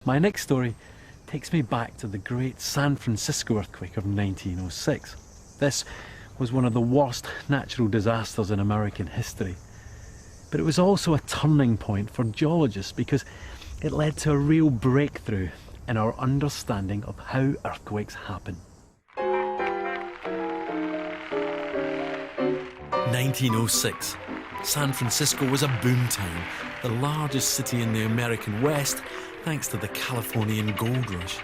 My next story takes me back to the great San Francisco earthquake of 1906. This was one of the worst natural disasters in American history. But it was also a turning point for geologists because it led to a real breakthrough in our understanding of how earthquakes happen. 1906. San Francisco was a boomtown, the largest city in the American West, thanks to the Californian gold rush.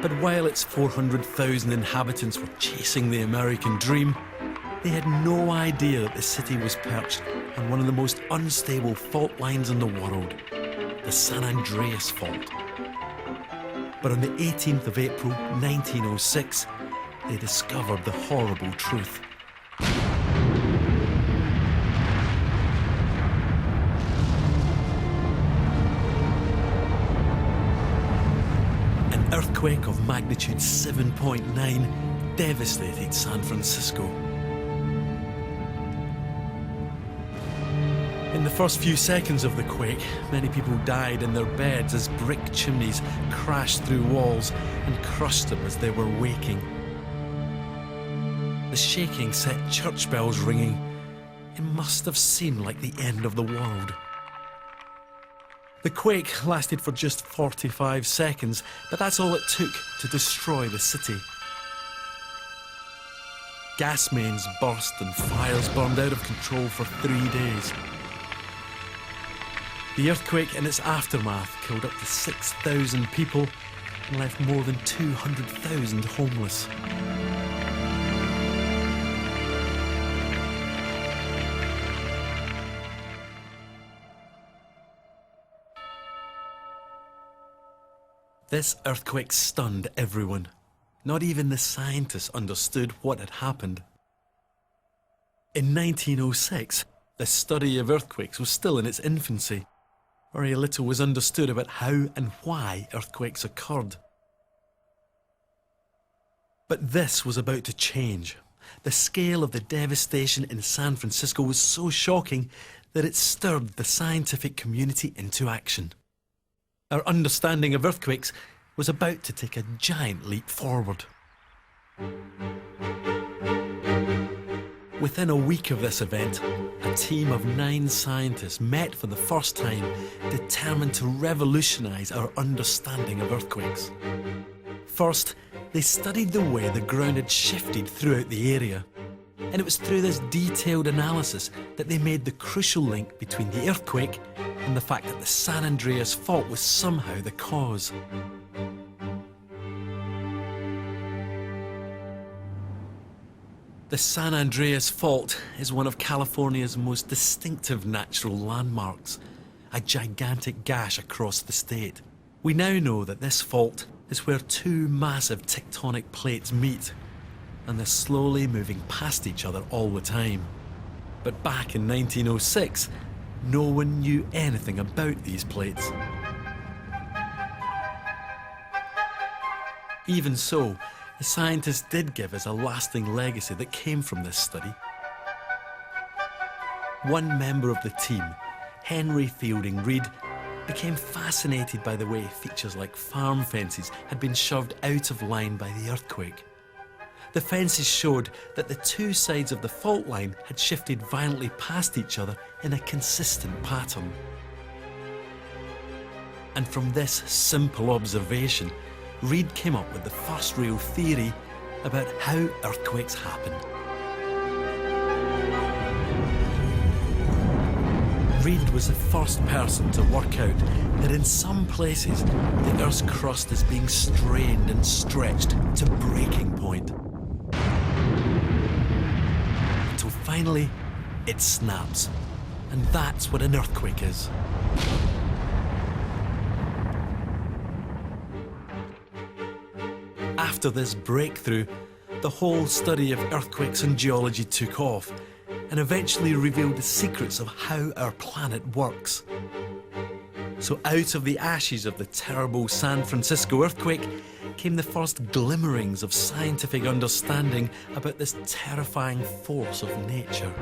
But while its 400,000 inhabitants were chasing the American dream, they had no idea that the city was perched on one of the most unstable fault lines in the world, the San Andreas Fault. But on the 18th of April 1906, they discovered the horrible truth. An earthquake of magnitude 7.9 devastated San Francisco. In the first few seconds of the quake, many people died in their beds as brick chimneys crashed through walls and crushed them as they were waking. The shaking set church bells ringing. It must have seemed like the end of the world. The quake lasted for just 45 seconds, but that's all it took to destroy the city. Gas mains burst and fires burned out of control for 3 days. The earthquake and its aftermath killed up to 6,000 people and left more than 200,000 homeless. This earthquake stunned everyone. Not even the scientists understood what had happened. In 1906, the study of earthquakes was still in its infancy. Very little was understood about how and why earthquakes occurred. But this was about to change. The scale of the devastation in San Francisco was so shocking that it stirred the scientific community into action. Our understanding of earthquakes was about to take a giant leap forward. Within a week of this event, a team of 9 scientists met for the first time, determined to revolutionise our understanding of earthquakes. First, they studied the way the ground had shifted throughout the area. And it was through this detailed analysis that they made the crucial link between the earthquake and the fact that the San Andreas Fault was somehow the cause. The San Andreas Fault is one of California's most distinctive natural landmarks, a gigantic gash across the state. We now know that this fault is where 2 massive tectonic plates meet, and they're slowly moving past each other all the time. But back in 1906, no one knew anything about these plates. Even so, the scientists did give us a lasting legacy that came from this study. One member of the team, Henry Fielding Reed, became fascinated by the way features like farm fences had been shoved out of line by the earthquake. The fences showed that the 2 sides of the fault line had shifted violently past each other in a consistent pattern. And from this simple observation, Reed came up with the first real theory about how earthquakes happen. Reed was the first person to work out that in some places the Earth's crust is being strained and stretched to breaking point. Until finally, it snaps. And that's what an earthquake is. After this breakthrough, the whole study of earthquakes and geology took off and eventually revealed the secrets of how our planet works. So out of the ashes of the terrible San Francisco earthquake came the first glimmerings of scientific understanding about this terrifying force of nature.